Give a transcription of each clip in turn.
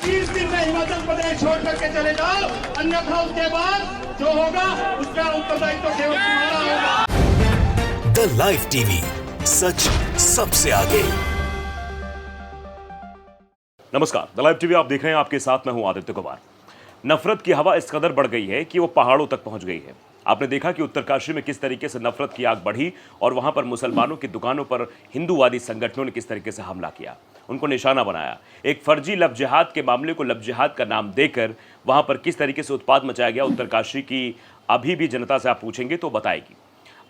30 दिन में हिमाचल प्रदेश छोड़ करके चले जाओ, अन्यथा उसके बाद जो होगा उसका उत्तरदायित्व केवल तुम्हारा होगा। द लाइव टीवी, सच सबसे आगे। नमस्कार, द लाइव टीवी आप देख रहे हैं, आपके साथ मैं हूं आदित्य कुमार। नफरत की हवा इस कदर बढ़ गई है कि वो पहाड़ों तक पहुंच गई है। आपने देखा कि उत्तरकाशी में किस तरीके से नफरत की आग बढ़ी और वहां पर मुसलमानों की दुकानों पर हिंदूवादी संगठनों ने किस तरीके से हमला किया, उनको निशाना बनाया। एक फर्जी लब जिहाद के मामले को लब जिहाद का नाम देकर वहां पर किस तरीके से उत्पात मचाया गया, उत्तरकाशी की अभी भी जनता से आप पूछेंगे तो बताएगी।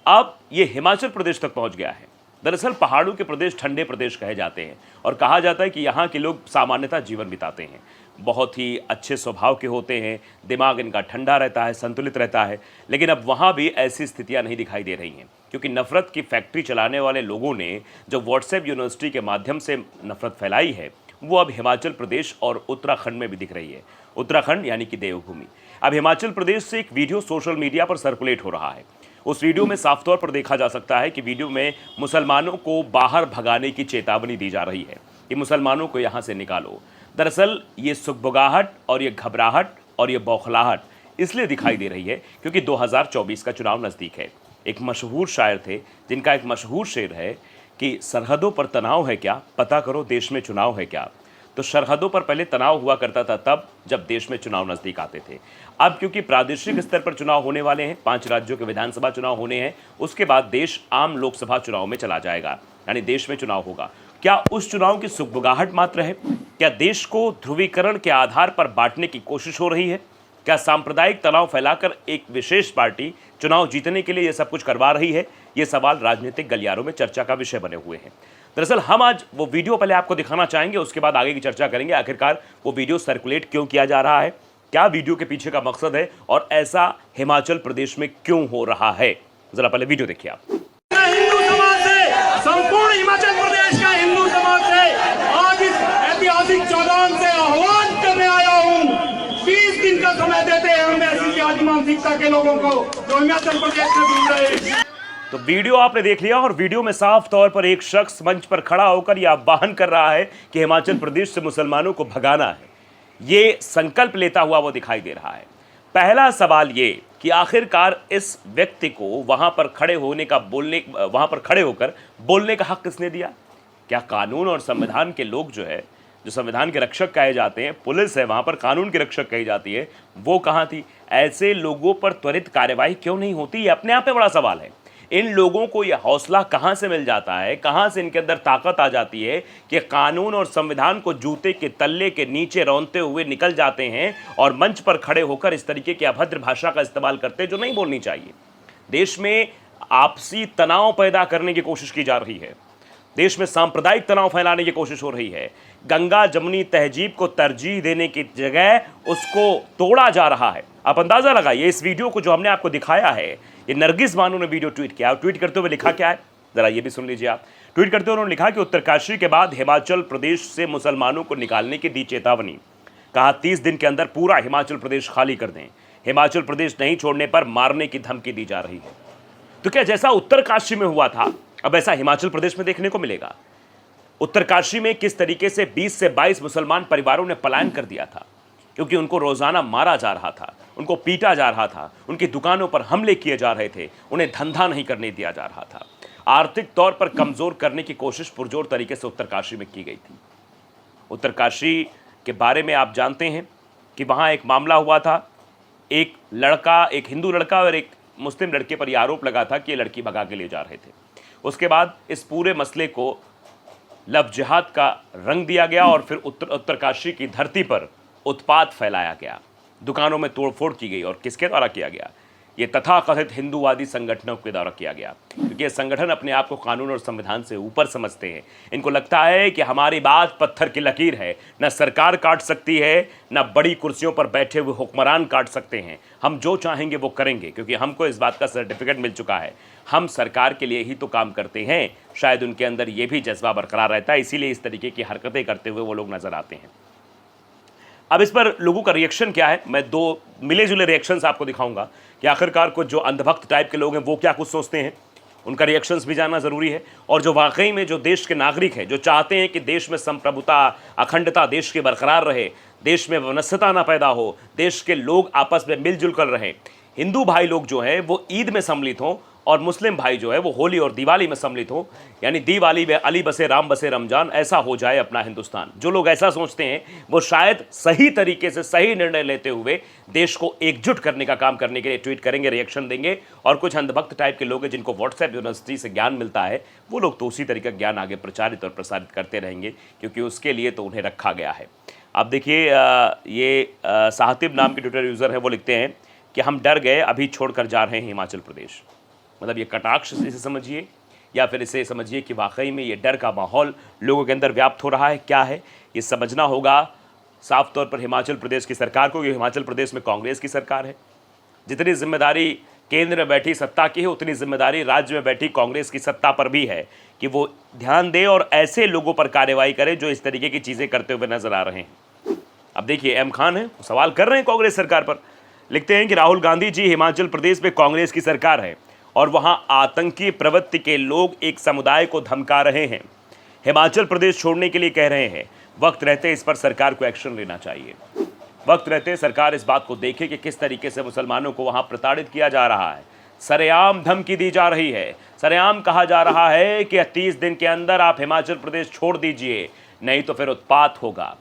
अब ये हिमाचल प्रदेश तक पहुंच गया है। दरअसल पहाड़ों के प्रदेश ठंडे प्रदेश कहे जाते हैं और कहा जाता है कि यहाँ के लोग सामान्यतः जीवन बिताते हैं, बहुत ही अच्छे स्वभाव के होते हैं, दिमाग इनका ठंडा रहता है, संतुलित रहता है। लेकिन अब वहाँ भी ऐसी स्थितियाँ नहीं दिखाई दे रही हैं, क्योंकि नफ़रत की फैक्ट्री चलाने वाले लोगों ने जो व्हाट्सएप यूनिवर्सिटी के माध्यम से नफ़रत फैलाई है, वो अब हिमाचल प्रदेश और उत्तराखंड में भी दिख रही है। उत्तराखंड यानी कि देवभूमि। अब हिमाचल प्रदेश से एक वीडियो सोशल मीडिया पर सर्कुलेट हो रहा है। उस वीडियो में साफ तौर पर देखा जा सकता है कि वीडियो में मुसलमानों को बाहर भगाने की चेतावनी दी जा रही है कि मुसलमानों को यहाँ से निकालो। दरअसल ये सुगबुगाहट और ये घबराहट और ये बौखलाहट इसलिए दिखाई दे रही है क्योंकि 2024 का चुनाव नज़दीक है। एक मशहूर शायर थे जिनका एक मशहूर शेर है कि सरहदों पर तनाव है क्या, पता करो देश में चुनाव है क्या। तो सरहदों पर पहले तनाव हुआ करता था तब जब देश में चुनाव नज़दीक आते थे। अब क्योंकि प्रादेशिक स्तर पर चुनाव होने वाले हैं, 5 राज्यों के विधानसभा चुनाव होने हैं, उसके बाद देश आम लोकसभा चुनाव में चला जाएगा, यानी देश में चुनाव होगा। क्या उस चुनाव की सुगबुगाहट मात्र है? क्या देश को ध्रुवीकरण के आधार पर बांटने की कोशिश हो रही है? क्या सांप्रदायिक तनाव फैलाकर एक विशेष पार्टी चुनाव जीतने के लिए यह सब कुछ करवा रही है? ये सवाल राजनीतिक गलियारों में चर्चा का विषय बने हुए हैं। दरअसल हम आज वो वीडियो पहले आपको दिखाना चाहेंगे, उसके बाद आगे की चर्चा करेंगे। आखिरकार वो वीडियो सर्कुलेट क्यों किया जा रहा है, क्या वीडियो के पीछे का मकसद है और ऐसा हिमाचल प्रदेश में क्यों हो रहा है। जरा पहले वीडियो देखिए आप। हिंदू समाज से, संपूर्ण हिमाचल प्रदेश का हिंदू समाज से आज इस ऐतिहासिक चौगान से आह्वान करने आया हूँ। 20 दिन का समय देते हैं हम ऐसी आदि मानसिकता के लोगों को जो हिमाचल प्रदेश से दूर रहे। तो वीडियो आपने देख लिया और वीडियो में साफ तौर पर एक शख्स मंच पर खड़ा होकर यह आह्वान कर रहा है कि हिमाचल प्रदेश से मुसलमानों को भगाना है। ये संकल्प लेता हुआ वो दिखाई दे रहा है। पहला सवाल ये कि आखिरकार इस व्यक्ति को वहां पर खड़े होकर बोलने का हक किसने दिया? क्या कानून और संविधान के लोग जो है, जो संविधान के रक्षक कहे जाते हैं, पुलिस है वहां पर कानून की रक्षक कही जाती है, वो कहां थी? ऐसे लोगों पर त्वरित कार्यवाही क्यों नहीं होती? ये अपने आप में बड़ा सवाल है। इन लोगों को यह हौसला कहां से मिल जाता है, कहां से इनके अंदर ताकत आ जाती है कि कानून और संविधान को जूते के तल्ले के नीचे रौंदते हुए निकल जाते हैं और मंच पर खड़े होकर इस तरीके की अभद्र भाषा का इस्तेमाल करते हैं जो नहीं बोलनी चाहिए। देश में आपसी तनाव पैदा करने की कोशिश की जा रही है, देश में सांप्रदायिक तनाव फैलाने की कोशिश हो रही है। गंगा जमुनी तहजीब को तरजीह देने की जगह उसको तोड़ा जा रहा है। आप अंदाजा लगाइए, इस वीडियो को जो हमने आपको दिखाया है, ये नरगिस बानो ने वीडियो ट्वीट किया। ट्वीट करते हुए लिखा क्या है, जरा ये भी सुन लीजिए आप। ट्वीट करते हुए उन्होंने लिखा कि उत्तरकाशी के बाद हिमाचल प्रदेश से मुसलमानों को निकालने की दी चेतावनी। कहा 30 दिन के अंदर पूरा हिमाचल प्रदेश खाली कर दें। हिमाचल प्रदेश नहीं छोड़ने पर मारने की धमकी दी जा रही है। तो क्या जैसा उत्तरकाशी में हुआ था अब ऐसा हिमाचल प्रदेश में देखने को मिलेगा? उत्तरकाशी में किस तरीके से 20 से 22 मुसलमान परिवारों ने पलायन कर दिया था क्योंकि उनको रोजाना मारा जा रहा था, उनको पीटा जा रहा था, उनकी दुकानों पर हमले किए जा रहे थे, उन्हें धंधा नहीं करने दिया जा रहा था। आर्थिक तौर पर कमजोर करने की कोशिश पुरजोर तरीके से उत्तरकाशी में की गई थी। उत्तरकाशी के बारे में आप जानते हैं कि वहां एक मामला हुआ था। एक लड़का, एक हिंदू लड़का और एक मुस्लिम लड़के पर यह आरोप लगा था कि ये लड़की भगा के ले जा रहे थे। उसके बाद इस पूरे मसले को लब जिहाद का रंग दिया गया और फिर उत्तरकाशी की धरती पर उत्पात फैलाया गया, दुकानों में तोड़फोड़ की गई। और किसके द्वारा किया गया? ये तथाकथित हिंदूवादी संगठनों के द्वारा किया गया, क्योंकि ये संगठन अपने आप को कानून और संविधान से ऊपर समझते हैं। इनको लगता है कि हमारी बात पत्थर की लकीर है, न सरकार काट सकती है, न बड़ी कुर्सियों पर बैठे हुए हुक्मरान काट सकते हैं। हम जो चाहेंगे वो करेंगे, क्योंकि हमको इस बात का सर्टिफिकेट मिल चुका है, हम सरकार के लिए ही तो काम करते हैं। शायद उनके अंदर ये भी जज्बा बरकरार रहता है, इसीलिए इस तरीके की हरकतें करते हुए वो लोग नजर आते हैं। अब इस पर लोगों का रिएक्शन क्या है, मैं 2 मिले जुले रिएक्शंस आपको दिखाऊंगा कि आखिरकार कुछ जो अंधभक्त टाइप के लोग हैं वो क्या कुछ सोचते हैं। उनका रिएक्शंस भी जानना ज़रूरी है। और जो वाकई में जो देश के नागरिक हैं, जो चाहते हैं कि देश में संप्रभुता, अखंडता देश की बरकरार रहे, देश में वनस्यता ना पैदा हो, देश के लोग आपस में मिलजुल कर रहें, हिंदू भाई लोग जो हैं वो ईद में सम्मिलित हों और मुस्लिम भाई जो है वो होली और दिवाली में सम्मिलित हो, यानी दिवाली में अली बसे राम बसे रमजान, ऐसा हो जाए अपना हिंदुस्तान। जो लोग ऐसा सोचते हैं वो शायद सही तरीके से सही निर्णय लेते हुए देश को एकजुट करने का काम करने के लिए ट्वीट करेंगे, रिएक्शन देंगे। और कुछ अंधभक्त टाइप के लोग हैं जिनको व्हाट्सएप यूनिवर्सिटी से ज्ञान मिलता है, वो लोग तो उसी तरीके का ज्ञान आगे प्रचारित और प्रसारित करते रहेंगे, क्योंकि उसके लिए तो उन्हें रखा गया है। अब देखिए, ये साहतिब नाम के ट्विटर यूज़र हैं, वो लिखते हैं कि हम डर गए, अभी छोड़कर जा रहे हैं हिमाचल प्रदेश। मतलब ये कटाक्ष इसे समझिए या फिर इसे समझिए कि वाकई में ये डर का माहौल लोगों के अंदर व्याप्त हो रहा है। क्या है ये समझना होगा साफ तौर पर हिमाचल प्रदेश की सरकार को, कि हिमाचल प्रदेश में कांग्रेस की सरकार है। जितनी जिम्मेदारी केंद्र में बैठी सत्ता की है, उतनी जिम्मेदारी राज्य में बैठी कांग्रेस की सत्ता पर भी है कि वो ध्यान दे और ऐसे लोगों पर कार्रवाई करे जो इस तरीके की चीज़ें करते हुए नजर आ रहे हैं। अब देखिए, एम खान है, वो सवाल कर रहे हैं कांग्रेस सरकार पर। लिखते हैं कि राहुल गांधी जी, हिमाचल प्रदेश में कांग्रेस की सरकार है और वहां आतंकी प्रवृत्ति के लोग एक समुदाय को धमका रहे हैं, हिमाचल प्रदेश छोड़ने के लिए कह रहे हैं। वक्त रहते इस पर सरकार को एक्शन लेना चाहिए। वक्त रहते सरकार इस बात को देखे कि किस तरीके से मुसलमानों को वहां प्रताड़ित किया जा रहा है, सरेआम धमकी दी जा रही है, सरेआम कहा जा रहा है कि 30 दिन के अंदर आप हिमाचल प्रदेश छोड़ दीजिए, नहीं तो फिर उत्पात होगा।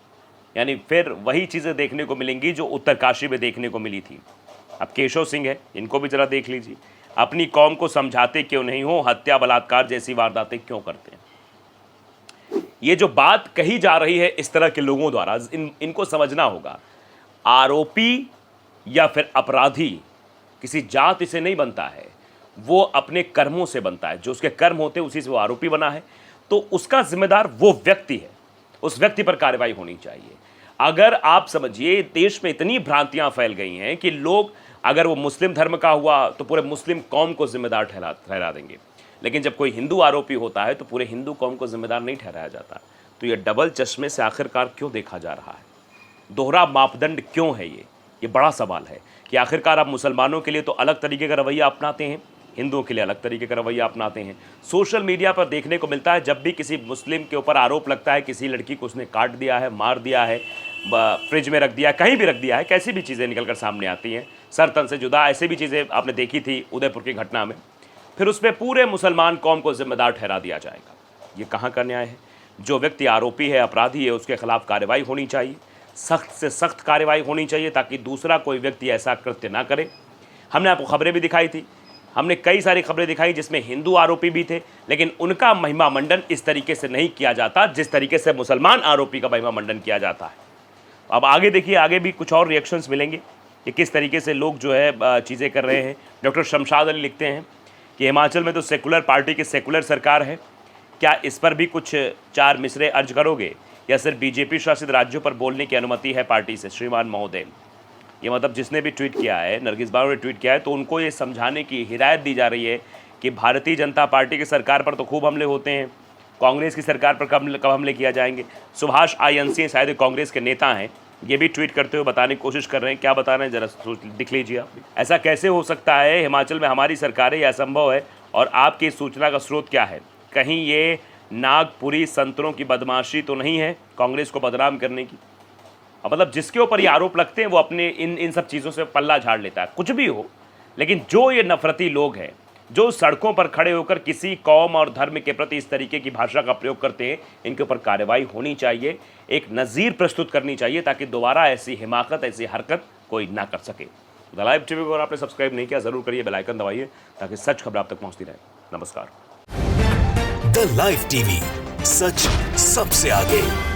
यानी फिर वही चीज़ें देखने को मिलेंगी जो उत्तरकाशी में देखने को मिली थी। अब केशव सिंह है, इनको भी जरा देख लीजिए, अपनी कौम को समझाते क्यों नहीं हो, हत्या बलात्कार जैसी वारदातें क्यों करते हैं। ये जो बात कही जा रही है इस तरह के लोगों द्वारा, इनको समझना होगा। आरोपी या फिर अपराधी किसी जाति से नहीं बनता है, वो अपने कर्मों से बनता है। जो उसके कर्म होते हैं उसी से वो आरोपी बना है, तो उसका जिम्मेदार वो व्यक्ति है, उस व्यक्ति पर कार्रवाई होनी चाहिए। अगर आप समझिए, देश में इतनी भ्रांतियां फैल गई हैं कि लोग, अगर वो मुस्लिम धर्म का हुआ तो पूरे मुस्लिम कौम को जिम्मेदार ठहरा देंगे, लेकिन जब कोई हिंदू आरोपी होता है तो पूरे हिंदू कौम को जिम्मेदार नहीं ठहराया जाता। तो ये डबल चश्मे से आखिरकार क्यों देखा जा रहा है, दोहरा मापदंड क्यों है, ये बड़ा सवाल है कि आखिरकार आप मुसलमानों के लिए तो अलग तरीके का रवैया अपनाते हैं, हिंदुओं के लिए अलग तरीके का रवैया अपनाते हैं। सोशल मीडिया पर देखने को मिलता है, जब भी किसी मुस्लिम के ऊपर आरोप लगता है, किसी लड़की को उसने काट दिया है, मार दिया है, फ्रिज में रख दिया, कहीं भी रख दिया है, कैसी भी चीज़ें निकल कर सामने आती हैं, सर तन से जुदा, ऐसे भी चीज़ें आपने देखी थी उदयपुर की घटना में। फिर उसमें पूरे मुसलमान कौम को जिम्मेदार ठहरा दिया जाएगा। ये कहाँ का न्याय है। जो व्यक्ति आरोपी है, अपराधी है, उसके खिलाफ कार्रवाई होनी चाहिए, सख्त से सख्त कार्रवाई होनी चाहिए, ताकि दूसरा कोई व्यक्ति ऐसा कृत्य ना करे। हमने आपको खबरें भी दिखाई थी, हमने कई सारी खबरें दिखाई जिसमें हिंदू आरोपी भी थे, लेकिन उनका महिमा मंडन इस तरीके से नहीं किया जाता जिस तरीके से मुसलमान आरोपी का महिमा मंडन किया जाता है। अब आगे देखिए, आगे भी कुछ और रिएक्शंस मिलेंगे कि किस तरीके से लोग जो है चीज़ें कर रहे हैं। डॉक्टर शमशाद अली लिखते हैं कि हिमाचल में तो सेकुलर पार्टी की सेकुलर सरकार है, क्या इस पर भी कुछ चार मिसरे अर्ज करोगे या सिर्फ बीजेपी शासित राज्यों पर बोलने की अनुमति है पार्टी से, श्रीमान महोदय। ये मतलब जिसने भी ट्वीट किया है, नरगिस बानो ने ट्वीट किया है, तो उनको ये समझाने की हिदायत दी जा रही है कि भारतीय जनता पार्टी की सरकार पर तो खूब हमले होते हैं, कांग्रेस की सरकार पर कब हमले किया जाएंगे। सुभाष आईएनसी शायद कांग्रेस के नेता हैं, ये भी ट्वीट करते हुए बताने की कोशिश कर रहे हैं। क्या बता रहे हैं जरा दिख लीजिए आप। ऐसा कैसे हो सकता है, हिमाचल में हमारी सरकार है, यह असंभव है, और आपकी सूचना का स्रोत क्या है। कहीं ये नागपुरी संतरों की बदमाशी तो नहीं है कांग्रेस को बदनाम करने की। मतलब जिसके ऊपर ये आरोप लगते हैं वो अपने इन सब चीज़ों से पल्ला झाड़ लेता है, कुछ भी हो। लेकिन जो ये नफरती लोग हैं, जो सड़कों पर खड़े होकर किसी कौम और धर्म के प्रति इस तरीके की भाषा का प्रयोग करते हैं, इनके ऊपर कार्रवाई होनी चाहिए, एक नज़ीर प्रस्तुत करनी चाहिए, ताकि दोबारा ऐसी हिमाकत, ऐसी हरकत कोई ना कर सके। द लाइव टीवी को अगर आपने सब्सक्राइब नहीं किया, ज़रूर करिए, बेल आइकन दबाइए, ताकि सच खबर आप तक पहुँचती रहे। नमस्कार। द लाइव टीवी, सच सबसे आगे।